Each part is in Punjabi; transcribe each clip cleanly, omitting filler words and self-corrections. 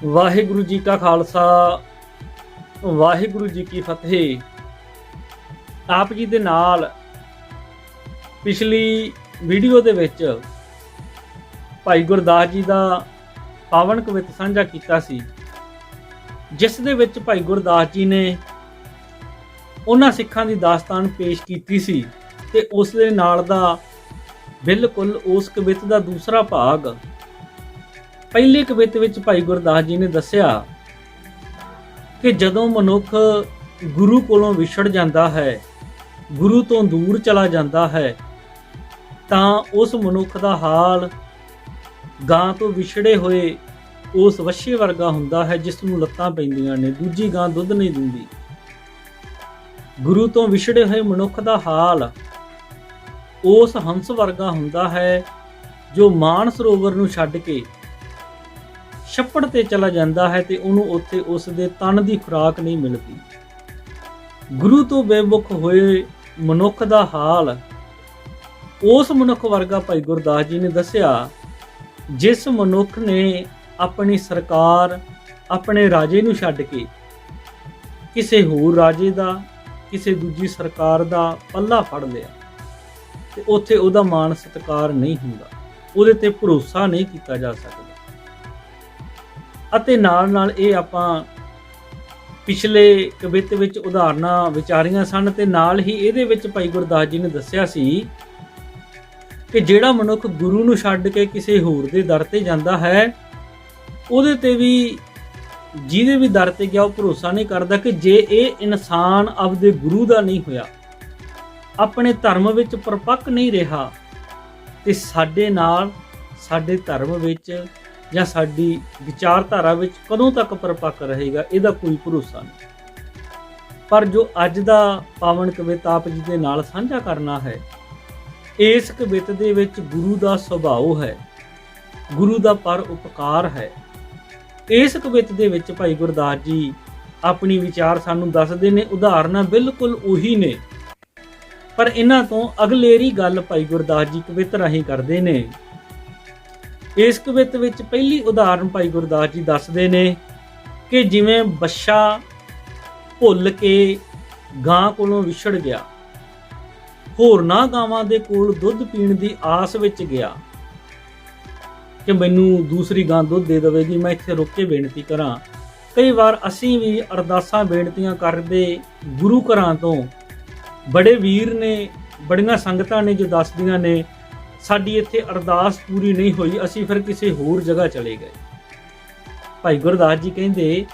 ਵਾਹਿਗੁਰੂ ਜੀ ਕਾ ਖਾਲਸਾ ਵਾਹਿਗੁਰੂ ਜੀ ਕੀ ਫਤਿਹ। ਆਪ ਜੀ ਦੇ ਨਾਲ ਪਿਛਲੀ ਵੀਡੀਓ ਦੇ ਵਿੱਚ ਭਾਈ ਗੁਰਦਾਸ ਜੀ ਦਾ ਪਾਵਨ ਕਵਿਤ ਸਾਂਝਾ ਕੀਤਾ ਸੀ, ਜਿਸ ਦੇ ਵਿੱਚ ਭਾਈ ਗੁਰਦਾਸ ਜੀ ਨੇ ਉਹਨਾਂ ਸਿੱਖਾਂ ਦੀ ਦਾਸਤਾਨ ਪੇਸ਼ ਕੀਤੀ ਸੀ ਤੇ ਉਸ ਦੇ ਨਾਲ ਦਾ ਬਿਲਕੁਲ ਉਸ ਕਵਿਤ ਦਾ ਦੂਸਰਾ ਭਾਗ ਪਹਿਲੇ ਕਵਿਤ ਵਿੱਚ ਭਾਈ ਗੁਰਦਾਸ ਜੀ ਨੇ ਦੱਸਿਆ ਕਿ ਜਦੋਂ ਮਨੁੱਖ ਗੁਰੂ ਕੋਲੋਂ ਵਿਛੜ ਜਾਂਦਾ ਹੈ, ਗੁਰੂ ਤੋਂ ਦੂਰ ਚਲਾ ਜਾਂਦਾ ਹੈ, ਤਾਂ ਉਸ ਮਨੁੱਖ ਦਾ ਹਾਲ ਗਾਂ ਤੋਂ ਵਿਛੜੇ ਹੋਏ ਉਸ ਵੱਛੇ ਵਰਗਾ ਹੁੰਦਾ ਹੈ ਜਿਸ ਨੂੰ ਲੱਤਾਂ ਪੈਂਦੀਆਂ ਨੇ, ਦੂਜੀ ਗਾਂ ਦੁੱਧ ਨਹੀਂ ਦਿੰਦੀ। ਗੁਰੂ ਤੋਂ ਵਿਛੜੇ ਹੋਏ ਮਨੁੱਖ ਦਾ ਹਾਲ ਉਸ ਹੰਸ ਵਰਗਾ ਹੁੰਦਾ ਹੈ ਜੋ ਮਾਨ ਸਰੋਵਰ ਨੂੰ ਛੱਡ ਕੇ ਛੱਪੜ ਤੇ ਚਲਾ ਜਾਂਦਾ ਹੈ ਤੇ ਉਹਨੂੰ ਉੱਥੇ ਉਸ ਦੇ ਤਨ ਦੀ ਖੁਰਾਕ ਨਹੀਂ ਮਿਲਦੀ। ਗੁਰੂ ਤੋਂ ਬੇਮੁਖ ਹੋਏ ਮਨੁੱਖ ਦਾ ਹਾਲ ਉਸ ਮਨੁੱਖ ਵਰਗਾ ਭਾਈ ਗੁਰਦਾਸ ਜੀ ਨੇ ਦੱਸਿਆ ਜਿਸ ਮਨੁੱਖ ਨੇ ਆਪਣੀ ਸਰਕਾਰ, ਆਪਣੇ ਰਾਜੇ ਨੂੰ ਛੱਡ ਕੇ ਕਿਸੇ ਹੋਰ ਰਾਜੇ ਦਾ, ਕਿਸੇ ਦੂਜੀ ਸਰਕਾਰ ਦਾ ਪੱਲਾ ਫੜ ਲਿਆ ਤੇ ਉੱਥੇ ਉਹਦਾ ਮਾਣ ਸਤਿਕਾਰ ਨਹੀਂ ਹੁੰਦਾ, ਉਹਦੇ ਤੇ ਭਰੋਸਾ ਨਹੀਂ ਕੀਤਾ ਜਾ ਸਕਦਾ। ਅਤੇ ਨਾਲ ਇਹ ਆਪਾਂ ਪਿਛਲੇ ਕਵਿਤ ਵਿੱਚ ਉਦਾਹਰਨਾਂ ਵਿਚਾਰੀਆਂ ਸਨ ਤੇ ਨਾਲ ਹੀ ਇਹਦੇ ਵਿੱਚ ਭਾਈ ਗੁਰਦਾਸ ਜੀ ਨੇ ਦੱਸਿਆ ਸੀ ਕਿ ਜਿਹੜਾ ਮਨੁੱਖ ਗੁਰੂ ਨੂੰ ਛੱਡ ਕੇ ਕਿਸੇ ਹੋਰ ਦੇ ਦਰ ਤੇ ਜਾਂਦਾ ਹੈ, ਉਹਦੇ ਤੇ ਵੀ, ਜਿਹਦੇ ਵੀ ਦਰ ਤੇ ਗਿਆ, ਉਹ ਭਰੋਸਾ ਨਹੀਂ ਕਰਦਾ ਕਿ ਜੇ ਇਹ ਇਨਸਾਨ ਆਪਦੇ ਗੁਰੂ ਦਾ ਨਹੀਂ ਹੋਇਆ, ਆਪਣੇ ਧਰਮ ਵਿੱਚ ਪਰਪੱਕ ਨਹੀਂ ਰਿਹਾ, ਤੇ ਸਾਡੇ ਨਾਲ ਸਾਡੇ ਧਰਮ ਵਿੱਚ ਜਾਂ ਸਾਡੀ ਵਿਚਾਰਧਾਰਾ ਵਿੱਚ ਕਦੋਂ ਤੱਕ ਪਰਪੱਕ ਰਹੇਗਾ, ਇਹਦਾ ਕੋਈ ਭਰੋਸਾ ਨਹੀਂ। ਪਰ ਜੋ ਅੱਜ ਦਾ ਪਾਵਨ ਕਵਿਤ ਆਪ ਜੀ ਦੇ ਨਾਲ ਸਾਂਝਾ ਕਰਨਾ ਹੈ, ਇਸ ਕਵਿਤ ਦੇ ਵਿੱਚ ਗੁਰੂ ਦਾ ਸੁਭਾਅ ਹੈ, ਗੁਰੂ ਦਾ ਪਰ ਉਪਕਾਰ ਹੈ। ਇਸ ਕਵਿਤ ਦੇ ਵਿੱਚ ਭਾਈ ਗੁਰਦਾਸ ਜੀ ਆਪਣੀ ਵਿਚਾਰ ਸਾਨੂੰ ਦੱਸਦੇ ਨੇ, ਉਦਾਹਰਨਾਂ ਬਿਲਕੁਲ ਉਹੀ ਨੇ, ਪਰ ਇਹਨਾਂ ਤੋਂ ਅਗਲੇਰੀ ਗੱਲ ਭਾਈ ਗੁਰਦਾਸ ਜੀ ਕਵਿਤ ਰਾਹੀਂ ਕਰਦੇ ਨੇ। ਇਸ ਕਵਿਤ ਵਿੱਚ ਪਹਿਲੀ ਉਦਾਹਰਨ ਭਾਈ ਗੁਰਦਾਸ ਜੀ ਦੱਸਦੇ ਨੇ ਕਿ ਜਿਵੇਂ ਬੱਛਾ ਭੁੱਲ ਕੇ ਗਾਂ ਕੋਲੋਂ ਵਿਛੜ ਗਿਆ, ਹੋਰਨਾਂ ਗਾਵਾਂ ਦੇ ਕੋਲ ਦੁੱਧ ਪੀਣ ਦੀ ਆਸ ਵਿੱਚ ਗਿਆ ਕਿ ਮੈਨੂੰ ਦੂਸਰੀ ਗਾਂ ਦੁੱਧ ਦੇ ਦੇਵੇਗੀ, ਮੈਂ ਇੱਥੇ ਰੁਕ ਕੇ ਬੇਨਤੀ ਕਰਾਂ। ਕਈ ਵਾਰ ਅਸੀਂ ਵੀ ਅਰਦਾਸਾਂ ਬੇਨਤੀਆਂ ਕਰਦੇ ਗੁਰੂ ਘਰਾਂ ਤੋਂ, ਬੜੇ ਵੀਰ ਨੇ, ਬੜੀਆਂ ਸੰਗਤਾਂ ਨੇ ਜੋ ਦੱਸਦੀਆਂ ਨੇ ਸਾਡੀ ਇੱਥੇ ਅਰਦਾਸ ਪੂਰੀ ਨਹੀਂ ਹੋਈ, ਅਸੀਂ ਫਿਰ ਕਿਸੇ ਹੋਰ ਜਗ੍ਹਾ ਚਲੇ ਗਏ। ਭਾਈ ਗੁਰਦਾਸ ਜੀ ਕਹਿੰਦੇ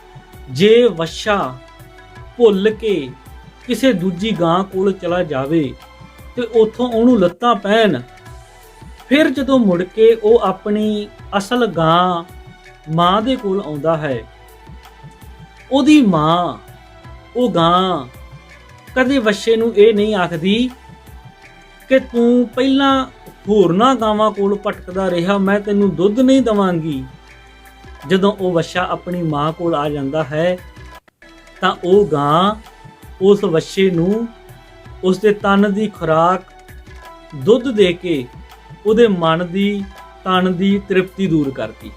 ਜੇ ਵੱਛਾ ਭੁੱਲ ਕੇ ਕਿਸੇ ਦੂਜੀ ਗਾਂ ਕੋਲ ਚਲਾ ਜਾਵੇ ਤੇ ਉੱਥੋਂ ਉਹਨੂੰ ਲੱਤਾਂ ਪੈਣ, ਫਿਰ ਜਦੋਂ ਮੁੜ ਕੇ ਉਹ ਆਪਣੀ ਅਸਲ ਗਾਂ ਮਾਂ ਦੇ ਕੋਲ ਆਉਂਦਾ ਹੈ, ਉਹਦੀ ਮਾਂ, ਉਹ ਗਾਂ ਕਦੇ ਵੱਛੇ ਨੂੰ ਇਹ ਨਹੀਂ ਆਖਦੀ ਕਿ ਤੂੰ ਪਹਿਲਾਂ ਹੋਰਨਾਂ ਗਾਵਾਂ ਕੋਲ ਭਟਕਦਾ ਰਿਹਾ, ਮੈਂ ਤੈਨੂੰ ਦੁੱਧ ਨਹੀਂ ਦੇਵਾਂਗੀ। ਜਦੋਂ ਉਹ ਵੱਛਾ ਆਪਣੀ ਮਾਂ ਕੋਲ ਆ ਜਾਂਦਾ ਹੈ ਤਾਂ ਉਹ ਗਾਂ ਉਸ ਵੱਛੇ ਨੂੰ ਉਸ ਦੇ ਤਨ ਦੀ ਖੁਰਾਕ ਦੁੱਧ ਦੇ ਕੇ ਉਹਦੇ ਮਨ ਦੀ, ਤਨ ਦੀ ਤ੍ਰਿਪਤੀ ਦੂਰ ਕਰਦੀ।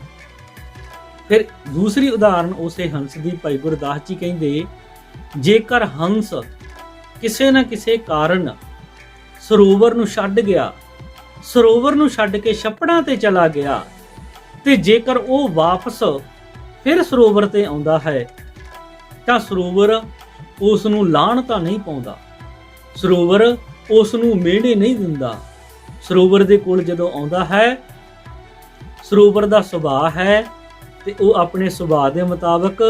ਫਿਰ ਦੂਸਰੀ ਉਦਾਹਰਨ ਉਸੇ ਹੰਸ ਦੀ ਭਾਈ ਗੁਰਦਾਸ ਜੀ ਕਹਿੰਦੇ ਜੇਕਰ ਹੰਸ ਕਿਸੇ ਨਾ ਕਿਸੇ ਕਾਰਨ ਸਰੋਵਰ ਨੂੰ ਛੱਡ ਗਿਆ, ਸਰੋਵਰ ਨੂੰ ਛੱਡ ਕੇ ਛੱਪੜਾਂ ਤੇ ਚਲਾ ਗਿਆ, ਤੇ ਜੇਕਰ ਉਹ ਵਾਪਸ ਫਿਰ ਸਰੋਵਰ ਤੇ ਆਉਂਦਾ ਹੈ ਤਾਂ ਸਰੋਵਰ ਉਸ ਨੂੰ ਲਾਹਣ ਤਾਂ ਨਹੀਂ ਪਾਉਂਦਾ, ਸਰੋਵਰ ਉਸ ਨੂੰ ਮਿਹਣੇ ਨਹੀਂ ਦਿੰਦਾ। ਸਰੋਵਰ ਦੇ ਕੋਲ ਜਦੋਂ ਆਉਂਦਾ ਹੈ, ਸਰੋਵਰ ਦਾ ਸੁਭਾਅ ਹੈ ਤੇ ਉਹ ਆਪਣੇ ਸੁਭਾਅ ਦੇ ਮੁਤਾਬਕ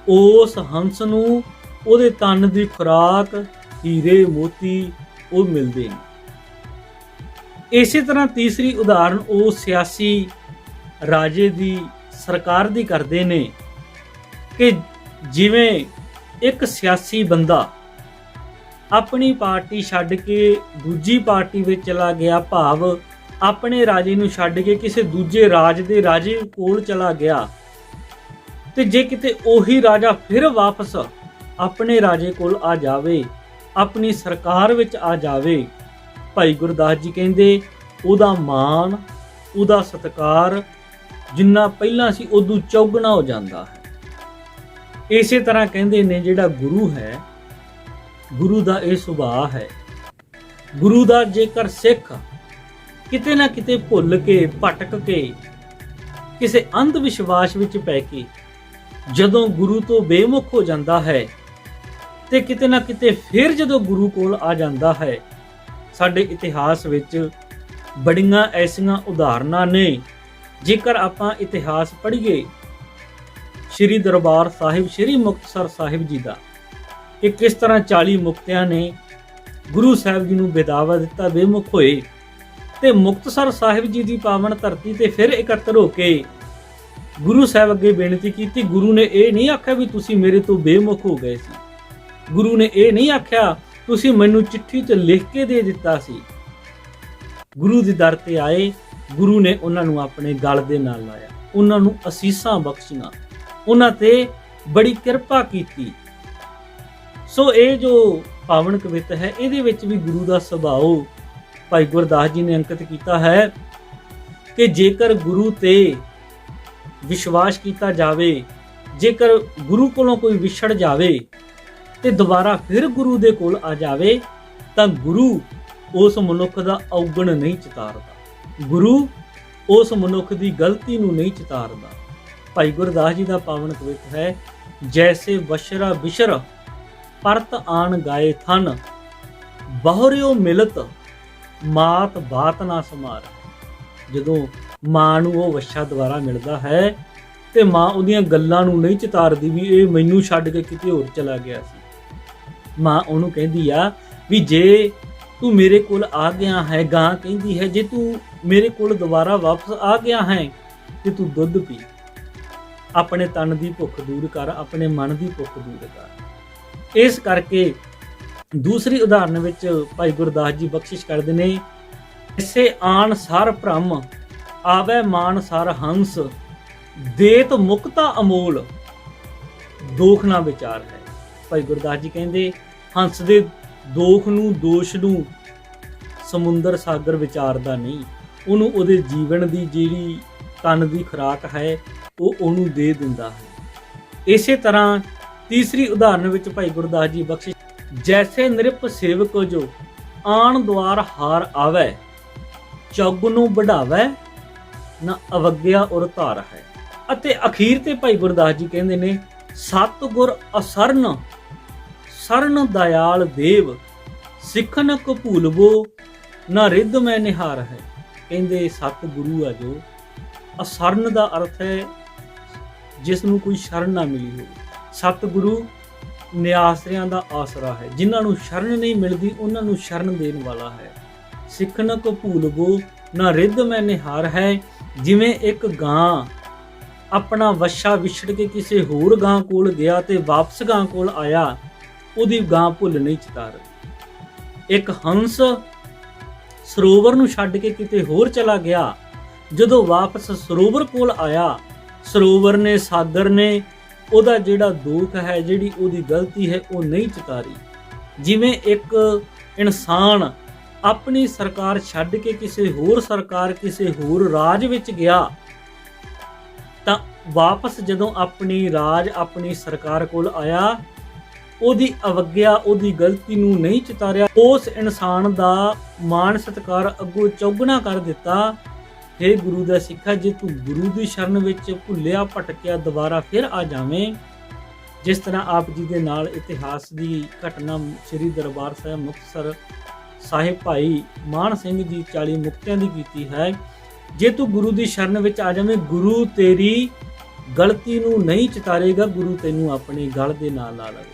ਉਸ ਹੰਸ ਨੂੰ ਉਹਦੇ ਤਨ ਦੀ ਖੁਰਾਕ, ਹੀਰੇ ਮੋਤੀ ਉਹ ਮਿਲਦੇ ਨੇ। ਇਸੇ ਤਰ੍ਹਾਂ ਤੀਸਰੀ ਉਦਾਹਰਨ ਉਹ ਸਿਆਸੀ ਰਾਜੇ ਦੀ, ਸਰਕਾਰ ਦੀ ਕਰਦੇ ਨੇ ਕਿ ਜਿਵੇਂ ਇੱਕ ਸਿਆਸੀ ਬੰਦਾ ਆਪਣੀ ਪਾਰਟੀ ਛੱਡ ਕੇ ਦੂਜੀ ਪਾਰਟੀ ਵਿੱਚ ਚਲਾ ਗਿਆ, ਭਾਵ ਆਪਣੇ ਰਾਜੇ ਨੂੰ ਛੱਡ ਕੇ ਕਿਸੇ ਦੂਜੇ ਰਾਜ ਦੇ ਰਾਜੇ ਕੋਲ ਚਲਾ ਗਿਆ, ਤੇ ਜੇ ਕਿਤੇ ਉਹੀ ਰਾਜਾ ਫਿਰ ਵਾਪਸ ਆਪਣੇ ਰਾਜੇ ਕੋਲ ਆ ਜਾਵੇ, ਆਪਣੀ ਸਰਕਾਰ ਵਿੱਚ ਆ ਜਾਵੇ, ਭਾਈ ਗੁਰਦਾਸ ਜੀ ਕਹਿੰਦੇ ਉਹਦਾ ਮਾਣ, ਉਹਦਾ ਸਤਿਕਾਰ ਜਿੰਨਾ ਪਹਿਲਾਂ ਸੀ ਉਦੋਂ ਚੌਗਣਾ ਹੋ ਜਾਂਦਾ ਹੈ। ਇਸੇ ਤਰ੍ਹਾਂ ਕਹਿੰਦੇ ਨੇ ਜਿਹੜਾ ਗੁਰੂ ਹੈ, ਗੁਰੂ ਦਾ ਇਹ ਸੁਭਾਅ ਹੈ। ਗੁਰੂ ਦਾ ਜੇਕਰ ਸਿੱਖ ਕਿਤੇ ਨਾ ਕਿਤੇ ਭੁੱਲ ਕੇ, ਭਟਕ ਕੇ, ਕਿਸੇ ਅੰਧ ਵਿਸ਼ਵਾਸ ਵਿੱਚ ਪੈ ਕੇ ਜਦੋਂ ਗੁਰੂ ਤੋਂ ਬੇਮੁਖ ਹੋ ਜਾਂਦਾ ਹੈ ਤੇ ਕਿਤੇ ਨਾ ਕਿਤੇ ਫਿਰ ਜਦੋਂ ਗੁਰੂ ਕੋਲ ਆ ਜਾਂਦਾ ਹੈ, ਸਾਡੇ ਇਤਿਹਾਸ ਵਿੱਚ ਬੜੀਆਂ ਐਸੀਆਂ ਉਦਾਹਰਨਾਂ ਨੇ। ਜੇਕਰ ਆਪਾਂ ਇਤਿਹਾਸ ਪੜ੍ਹੀਏ ਸ਼੍ਰੀ ਦਰਬਾਰ ਸਾਹਿਬ, ਸ਼੍ਰੀ ਮੁਕਤਸਰ ਸਾਹਿਬ ਜੀ ਦਾ, ਕਿ ਕਿਸ ਤਰ੍ਹਾਂ 40 ਮੁਕਤਿਆਂ ਨੇ ਗੁਰੂ ਸਾਹਿਬ ਜੀ ਨੂੰ ਬੇਦਾਵਾ ਦਿੱਤਾ, ਬੇਮੁਖ ਹੋਏ ਤੇ ਮੁਕਤਸਰ ਸਾਹਿਬ ਜੀ ਦੀ ਪਾਵਨ ਧਰਤੀ ਤੇ ਫਿਰ ਇਕੱਤਰ ਹੋ ਕੇ ਗੁਰੂ ਸਾਹਿਬ ਅੱਗੇ ਬੇਨਤੀ ਕੀਤੀ। ਗੁਰੂ ਨੇ ਇਹ ਨਹੀਂ ਆਖਿਆ ਵੀ ਤੁਸੀਂ ਮੇਰੇ ਤੋਂ ਬੇਮੁਖ ਹੋ ਗਏ ਸੀ। ਗੁਰੂ ਨੇ ਇਹ ਨਹੀਂ ਆਖਿਆ ਤੁਸੀਂ ਮੈਨੂੰ ਚਿੱਠੀ 'ਚ ਲਿਖ ਕੇ ਦੇ ਦਿੱਤਾ ਸੀ। ਗੁਰੂ ਦੇ ਦਰ ਤੇ ਆਏ, ਗੁਰੂ ਨੇ ਉਹਨਾਂ ਨੂੰ ਆਪਣੇ ਗਲ ਦੇ ਨਾਲ ਲਾਇਆ, ਉਹਨਾਂ ਨੂੰ ਅਸੀਸਾਂ ਬਖਸ਼ੀਆਂ, ਉਹਨਾਂ ਤੇ ਬੜੀ ਕਿਰਪਾ ਕੀਤੀ। ਸੋ ਇਹ ਜੋ ਪਾਵਨ ਕਵਿਤ ਹੈ, ਇਹਦੇ ਵਿੱਚ ਵੀ ਗੁਰੂ ਦਾ ਸੁਭਾਅ ਭਾਈ ਗੁਰਦਾਸ ਜੀ ਨੇ ਅੰਕਿਤ ਕੀਤਾ ਹੈ ਕਿ ਜੇਕਰ ਗੁਰੂ ਤੇ ਵਿਸ਼ਵਾਸ ਕੀਤਾ ਜਾਵੇ, ਜੇਕਰ ਗੁਰੂ ਕੋਲੋਂ ਕੋਈ ਵਿਛੜ ਜਾਵੇ ਤੇ ਦੁਬਾਰਾ ਫਿਰ ਗੁਰੂ ਦੇ ਕੋਲ ਆ ਜਾਵੇ ਤਾਂ ਗੁਰੂ ਉਸ ਮਨੁੱਖ ਦਾ ਔਗਣ ਨਹੀਂ ਚਿਤਾਰਦਾ, ਗੁਰੂ ਉਸ ਮਨੁੱਖ ਦੀ ਗਲਤੀ ਨੂੰ ਨਹੀਂ ਚਿਤਾਰਦਾ। ਭਾਈ ਗੁਰਦਾਸ ਜੀ ਦਾ ਪਾਵਨ ਕਵਿਤ ਹੈ, ਜੈਸੇ ਬਸ਼ਰਾ ਬਿਸ਼ਰ ਪਰਤ ਆਣ ਗਾਏ ਥਨ, ਬਹੁਰਿਓ ਮਿਲਤ ਮਾਤ ਬਾਤ ਨਾ ਸਮਾਰ। ਜਦੋਂ ਮਾਂ ਨੂੰ ਉਹ ਵੱਛਾ ਦੁਬਾਰਾ ਮਿਲਦਾ ਹੈ ਤੇ ਮਾਂ ਉਹਦੀਆਂ ਗੱਲਾਂ ਨੂੰ ਨਹੀਂ ਚਿਤਾਰਦੀ ਵੀ ਇਹ ਮੈਨੂੰ ਛੱਡ ਕੇ ਕਿਤੇ ਹੋਰ ਚਲਾ ਗਿਆ ਸੀ। ਮਾਂ ਉਹਨੂੰ ਕਹਿੰਦੀ ਆ ਵੀ ਜੇ ਤੂੰ ਮੇਰੇ ਕੋਲ ਆ ਗਿਆ ਹੈ, ਗਾਂ ਕਹਿੰਦੀ ਹੈ ਜੇ ਤੂੰ ਮੇਰੇ ਕੋਲ ਦੁਬਾਰਾ ਵਾਪਸ ਆ ਗਿਆ ਹੈ ਤੇ ਤੂੰ ਦੁੱਧ ਪੀ, ਆਪਣੇ ਤਨ ਦੀ ਭੁੱਖ ਦੂਰ ਕਰ, ਆਪਣੇ ਮਨ ਦੀ ਭੁੱਖ ਦੂਰ ਕਰ। ਇਸ ਕਰਕੇ ਦੂਸਰੀ ਉਦਾਹਰਨ ਵਿੱਚ ਭਾਈ ਗੁਰਦਾਸ ਜੀ ਬਖਸ਼ਿਸ਼ ਕਰਦੇ ਨੇ, ਇਸੇ ਆਣ ਸਰ ਭ੍ਰਮ ਆਵੇ ਮਾਨ ਸਰ ਹੰਸ, ਦੇਤ ਮੁਕਤਾ ਅਮੋਲ ਦੋਖ ਨਾ ਵਿਚਾਰ ਹੈ। ਭਾਈ ਗੁਰਦਾਸ ਜੀ ਕਹਿੰਦੇ ਹੰਸ ਦੇ ਦੋਖ ਨੂੰ, ਦੋਸ਼ ਨੂੰ ਸਮੁੰਦਰ ਸਾਗਰ ਵਿਚਾਰਦਾ ਨਹੀਂ, ਉਹਨੂੰ ਉਹਦੇ ਜੀਵਨ ਦੀ ਜਿਹੜੀ ਤਨ ਦੀ ਖੁਰਾਕ ਹੈ ਉਹ ਉਹਨੂੰ ਦੇ ਦਿੰਦਾ ਹੈ। ਇਸੇ ਤਰ੍ਹਾਂ ਤੀਸਰੀ ਉਦਾਹਰਨ ਵਿੱਚ ਭਾਈ ਗੁਰਦਾਸ ਜੀ ਬਖਸ਼ਿਸ਼, ਜੈਸੇ ਨਿਰਪ ਸੇਵਕ ਜੋ ਆਣ ਦੁਆਰ ਹਾਰ ਆਵੇ, ਚੌਗ ਨੂੰ ਵਢਾਵੇ ਨਾ ਅਵਗਿਆ ਔਰ ਧਾਰ ਹੈ। ਅਤੇ ਅਖੀਰ ਤੇ ਭਾਈ ਗੁਰਦਾਸ ਜੀ ਕਹਿੰਦੇ ਨੇ, ਸਤਿਗੁਰ ਅਸਰਨ ਸਰਨ ਦਇਆਲ ਦੇਵ, ਸਿੱਖਨ ਕੋ ਭੂਲਬੋ ਨਾ ਰਿੱਧ ਮੈਂ ਨਿਹਾਰ ਹੈ। ਕਹਿੰਦੇ ਸਤਿਗੁਰੂ ਆ ਜੋ, ਅਸਰਨ ਦਾ ਅਰਥ ਹੈ ਜਿਸ ਨੂੰ ਕੋਈ ਸ਼ਰਨ ਨਾ ਮਿਲੀ ਹੋਵੇ। ਸਤਿਗੁਰੂ ਨਿਆਸਰਿਆਂ ਦਾ ਆਸਰਾ ਹੈ, ਜਿਨ੍ਹਾਂ ਨੂੰ ਸ਼ਰਨ ਨਹੀਂ ਮਿਲਦੀ ਉਹਨਾਂ ਨੂੰ ਸ਼ਰਨ ਦੇਣ ਵਾਲਾ ਹੈ। ਸਿੱਖਨ ਕੋ ਭੂਲਬੋ ਨਾ ਰਿੱਧ ਮੈਂ ਨਿਹਾਰ ਹੈ। ਜਿਵੇਂ ਇੱਕ ਗਾਂ ਆਪਣਾ ਵੱਛਾ ਵਿਛੜ ਕੇ ਕਿਸੇ ਹੋਰ ਗਾਂ ਕੋਲ ਗਿਆ ਤੇ ਵਾਪਸ ਗਾਂ ਕੋਲ ਆਇਆ, ਉਹਦੀ ਗਾਂ ਭੁੱਲ ਨਹੀਂ ਚਿਤਾਰਦੀ। ਇੱਕ ਹੰਸ ਸਰੋਵਰ ਨੂੰ ਛੱਡ ਕੇ ਕਿਤੇ ਹੋਰ ਚਲਾ ਗਿਆ, ਜਦੋਂ ਵਾਪਸ ਸਰੋਵਰ ਕੋਲ ਆਇਆ, ਸਰੋਵਰ ਨੇ, ਸਾਗਰ ਨੇ ਉਹਦਾ ਜਿਹੜਾ ਦੁੱਖ ਹੈ, ਜਿਹੜੀ ਉਹਦੀ ਗਲਤੀ ਹੈ ਉਹ ਨਹੀਂ ਚਿਤਾਰੀ। ਜਿਵੇਂ ਇੱਕ ਇਨਸਾਨ ਆਪਣੀ ਸਰਕਾਰ ਛੱਡ ਕੇ ਕਿਸੇ ਹੋਰ ਸਰਕਾਰ, ਕਿਸੇ ਹੋਰ ਰਾਜ ਵਿੱਚ ਗਿਆ ਤਾਂ ਵਾਪਸ ਜਦੋਂ ਆਪਣੀ ਰਾਜ, ਆਪਣੀ ਸਰਕਾਰ ਕੋਲ ਆਇਆ, ਉਹਦੀ ਅਵਗਿਆ, ਉਹਦੀ ਗਲਤੀ ਨੂੰ ਨਹੀਂ ਚਿਤਾਰਿਆ, ਉਸ ਇਨਸਾਨ ਦਾ ਮਾਣ ਸਤਿਕਾਰ ਅੱਗੋਂ ਚੌਗਣਾ ਕਰ ਦਿੱਤਾ। ਹੇ ਗੁਰੂ ਦਾ ਸਿੱਖਾ, ਜੇ ਤੂੰ ਗੁਰੂ ਦੀ ਸ਼ਰਨ ਵਿੱਚ ਭੁੱਲਿਆ ਭਟਕਿਆ ਦੁਬਾਰਾ ਫਿਰ ਆ ਜਾਵੇਂ, ਜਿਸ ਤਰ੍ਹਾਂ ਆਪ ਜੀ ਦੇ ਨਾਲ ਇਤਿਹਾਸ ਦੀ ਘਟਨਾ ਸ੍ਰੀ ਦਰਬਾਰ ਸਾਹਿਬ ਮੁਕਤਸਰ ਸਾਹਿਬ ਭਾਈ ਮਾਨ ਸਿੰਘ ਜੀ 40 ਮੁਕਤਿਆਂ ਦੀ ਕੀਤੀ ਹੈ, ਜੇ ਤੂੰ ਗੁਰੂ ਦੀ ਸ਼ਰਨ ਵਿੱਚ ਆ ਜਾਵੇਂ, ਗੁਰੂ ਤੇਰੀ ਗਲਤੀ ਨੂੰ ਨਹੀਂ ਚਿਤਾਰੇਗਾ, ਗੁਰੂ ਤੈਨੂੰ ਆਪਣੇ ਗਲ ਦੇ ਨਾਲ ਲਾ ਲਵੇ।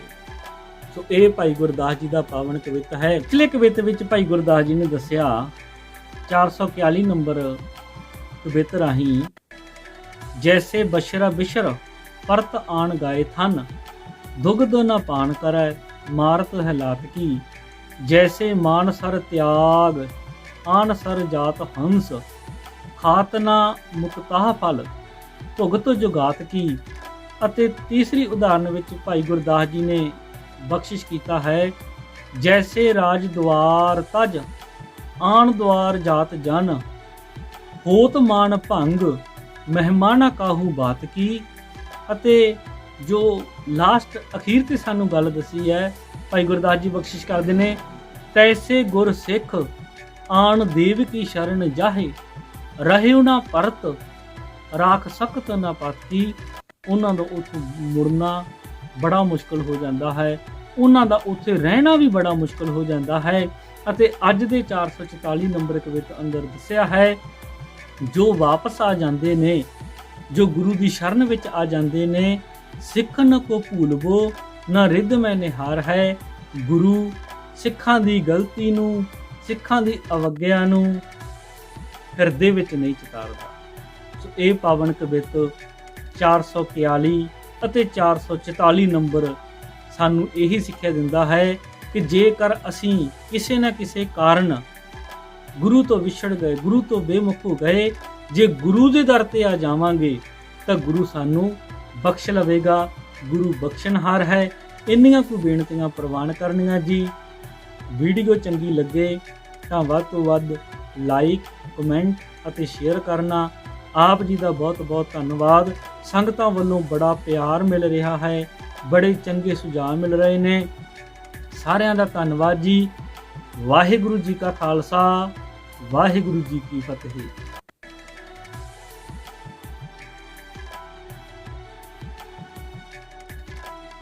ਸੋ ਇਹ ਭਾਈ ਗੁਰਦਾਸ ਜੀ ਦਾ ਪਾਵਨ ਕਵਿਤ ਹੈ। ਪਿਛਲੇ ਕਵਿਤ ਵਿੱਚ ਭਾਈ ਗੁਰਦਾਸ ਜੀ ਨੇ ਦੱਸਿਆ 441 ਨੰਬਰ ਕਵਿਤ ਰਾਹੀਂ, ਜੈਸੇ ਬਸ਼ਰਾ ਬਿਸ਼ਰ ਪਰਤ ਆਣ ਗਾਏ ਥਨ, ਦੁਗਧ ਨਾ ਪਾਣ ਕਰੈ ਮਾਰਤ ਹੈ ਲਾਤ ਕੀ, ਜੈਸੇ ਮਾਨ ਸਰ ਤਿਆਗ ਆਨ ਸਰ ਜਾਤ ਹੰਸ, ਖਾਤ ਨਾ ਮੁਕਤਾਹ ਫਲ ਭੁਗਤ ਜੁਗਾਤ ਕੀ। ਅਤੇ ਤੀਸਰੀ ਉਦਾਹਰਨ ਵਿੱਚ ਭਾਈ ਗੁਰਦਾਸ ਜੀ ਨੇ ਬਖਸ਼ਿਸ਼ ਕੀਤਾ ਹੈ, ਜੈਸੇ ਰਾਜ ਦੁਆਰ ਤਜ ਆਣ ਦੁਆਰ ਜਾਤ ਜਨ, ਹੋਤ ਮਾਨ ਭੰਗ ਮਹਿਮਾਨਾ ਕਾਹੂ ਬਾਤ ਕੀ। ਅਤੇ ਜੋ ਲਾਸਟ ਅਖੀਰ ਤੇ ਸਾਨੂੰ ਗੱਲ ਦੱਸੀ ਹੈ, ਭਾਈ ਗੁਰਦਾਸ ਜੀ ਬਖਸ਼ਿਸ਼ ਕਰਦੇ ਨੇ, ਤੈਸੇ ਗੁਰ ਸਿੱਖ ਆਣ ਦੇਵ ਕੀ ਸ਼ਰਨ ਜਾਹੇ, ਰਹਿਓ ਨਾ ਪਰਤ ਰਾਖ ਸਖਤ ਨਾ ਪਾਤੀ। ਉਹਨਾਂ ਦਾ ਉੱਥੋਂ ਮੁੜਨਾ ਬੜਾ ਮੁਸ਼ਕਲ ਹੋ ਜਾਂਦਾ ਹੈ, ਉਹਨਾਂ ਦਾ ਉੱਥੇ ਰਹਿਣਾ ਵੀ ਬੜਾ ਮੁਸ਼ਕਲ ਹੋ ਜਾਂਦਾ ਹੈ। ਅਤੇ ਅੱਜ ਦੇ 444 ਨੰਬਰ ਕਵਿਤ ਅੰਦਰ ਦੱਸਿਆ ਹੈ, ਜੋ ਵਾਪਸ ਆ ਜਾਂਦੇ ਨੇ, ਜੋ ਗੁਰੂ ਦੀ ਸ਼ਰਨ ਵਿੱਚ ਆ ਜਾਂਦੇ ਨੇ, ਸਿੱਖਣ ਕੋ ਭੂਲਵੋ ਨਾ ਰਿੱਧ ਮੈਂ ਨਿਹਾਰ ਹੈ। ਗੁਰੂ ਸਿੱਖਾਂ ਦੀ ਗਲਤੀ ਨੂੰ, ਸਿੱਖਾਂ ਦੀ ਅਵੱਗਿਆ ਨੂੰ ਹਿਰਦੇ ਵਿੱਚ ਨਹੀਂ ਚਿਤਾਰਦਾ। ਸੋ ਇਹ ਪਾਵਨ ਕਵਿਤ 441 ਅਤੇ 444 ਨੰਬਰ ਸਾਨੂੰ ਇਹੀ ਸਿੱਖਿਆ ਦਿੰਦਾ ਹੈ ਕਿ ਜੇਕਰ ਅਸੀਂ ਕਿਸੇ ਨਾ ਕਿਸੇ ਕਾਰਨ ਗੁਰੂ ਤੋਂ ਵਿਛੜ ਗਏ, ਗੁਰੂ ਤੋਂ ਬੇਮੁਖ ਹੋ ਗਏ, ਜੇ ਗੁਰੂ ਦੇ ਦਰ ਤੇ ਆ ਜਾਵਾਂਗੇ ਤਾਂ ਗੁਰੂ ਸਾਨੂੰ ਬਖਸ਼ ਲਵੇਗਾ। ਗੁਰੂ ਬਖਸ਼ਣਹਾਰ ਹੈ। ਇੰਨੀਆਂ ਕੁ ਬੇਨਤੀਆਂ ਪ੍ਰਵਾਨ ਕਰਨੀਆਂ ਜੀ। ਵੀਡੀਓ ਚੰਗੀ ਲੱਗੇ ਤਾਂ ਵੱਧ ਤੋਂ ਵੱਧ ਲਾਈਕ, ਕਮੈਂਟ ਅਤੇ ਸ਼ੇਅਰ ਕਰਨਾ। ਆਪ ਜੀ ਦਾ ਬਹੁਤ ਬਹੁਤ ਧੰਨਵਾਦ। ਸੰਗਤਾਂ ਵੱਲੋਂ ਬੜਾ ਪਿਆਰ ਮਿਲ ਰਿਹਾ ਹੈ, ਬੜੇ ਚੰਗੇ ਸੁਝਾਅ ਮਿਲ ਰਹੇ ਨੇ। ਸਾਰਿਆਂ ਦਾ ਧੰਨਵਾਦ ਜੀ। ਵਾਹਿਗੁਰੂ ਜੀ ਕਾ ਖਾਲਸਾ, ਵਾਹਿਗੁਰੂ ਜੀ ਕੀ ਫਤਿਹ।